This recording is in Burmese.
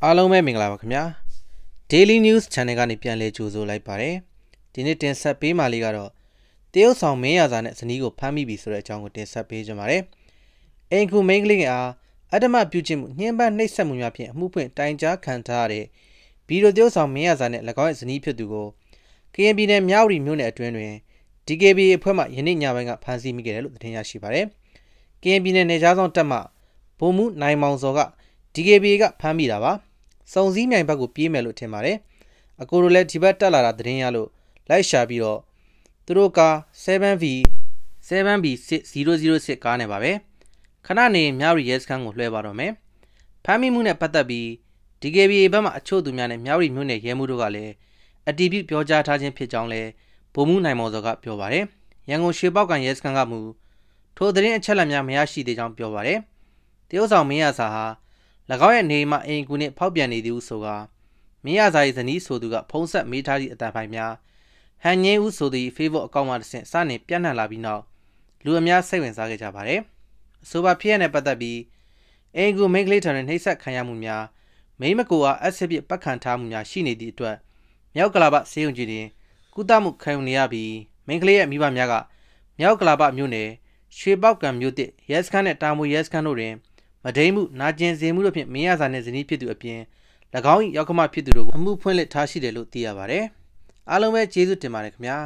အားလုံးပဲမင်္ဂလာပါခင်ဗျာ Daily News Channel ကနေပြန်လည်ကြိုဆိုလိုက်ပါတယ်ဒီနေ့တင်ဆက်ပေးမှလေးကတော့တရုတ်ဆောင်မင်းရစာနဲ့ဇနီးကိုဖမ်းမိပြီဆိုတဲ့အကြောင်းကိုတင်ဆက်ပေးကြပါမယ်အိမ်ကူမိန်းကလေးအားအဓမ္မပြုကျင့်မှုညှဉ်းပန်းနှိပ်စက်မှုများဖြင့်အမှုဖွင့်တိုင်ကြားခံထားရတဲ့ဗီဒီယိုတရုတ်ဆောင်မင်းရစာနဲ့၎င်းရဲ့ဇနီးဖြစ်သူကိုကရင်ပြည်နယ်မြဝတီမြို့နယ်အတွင်းတွင် DKB အဖွဲ့မှယနေ့ညပိုင်းကဖမ်းဆီးမိခဲ့တယ်လို့သတင်းရရှိပါတယ်ကရင်ပြည်နယ်နယ်ခြားဆောင်တပ်မှဗိုလ်မှူးနိုင်မောင်စောက DKB ကဖမ်းမိတာပါစုံစည်းမြိုင်ဘက်ကိုပြေးမယ်လို့ထင်ပါတယ်အကိုတို့လည်းဒီဘက်တက်လာတာသတင်းရလို့လိုက်ရှာပြီးတော့သူတို့က 7B006 ကားနဲ့ပါပဲခဏနေမြဝတီရဲစခန်းကိုလွှဲပါတော့မယ်ဖမ်းမိမှုနဲ့ပတ်သက်ပြီး DKB ဘက်မှအချို့သူများနဲ့မြဝတီမြို့နယ်ရဲမှုတို့ကလည်းအတည်ပြုပြောကြားထားခြင်းဖြစ်ကြောင်းလည်းဗိုလ်မှူးနိုင်မောင်စောကပြောပါတယ်ရန်ကုန်ရွှေပေါက်ကံရဲစခန်းကမူထိုသတင်းအချက်အလက်များမရရှိသေးကြောင်းပြောပါတယ်တရုတ်ဆောင်မင်းရစာဟာ၎င်းရဲ့နေမှအိမ်ကူနှင့်ဖောက်ပြန်နေသည်ဟုဆိုကာမင်းရစာ၏ဇနီးဆိုသူကဖုံးဆက်မေးထားသည့်အတန်ဖိုင်များဟန်ငင်းဦးဆိုသည့် Facebook အကောင့်မှတစ်ဆင့်စတင်ပြန့်နှံ့လာပြီးနောက်လူအများစိတ်ဝင်စားခဲ့ကြပါတယ်အဆိုပါဖြစ်ရတဲ့ပတ်သက်ပြီးအိမ်ကူမိန်းကလေးထံတွင်နှိပ်စက်ခံရမှုများမိန်းမကိုအားအဆက်ပြစ်ပတ်ခံထားမှုများရှိနေသည့်အတွက်မြောက်ကလာပဆေးရုံကြီးတွင်ကုသမှုခံယူနေရပြီးမိန်းကလေးရဲ့မိဘများကမြောက်ကလာပမြို့နယ်ရွှေပေါက်ကံမြို့တစ်ရဲစခန်းနဲ့တာမွေရဲစခန်းတို့တွင်မဒိမှုနာကျင်စေမှုတို့ဖြင့်မင်းရစာနှင့်ဇနီးဖြစ်သူအပြင်၎င်း၏ရောက်ခမဖြစ်သူတို့ကိုအမှုဖွင့်လှစ်ထားရှိတယ်လို့သိရပါတယ်အားလုံးပဲကျေးဇူးတင်ပါတယ်ခင်ဗျာ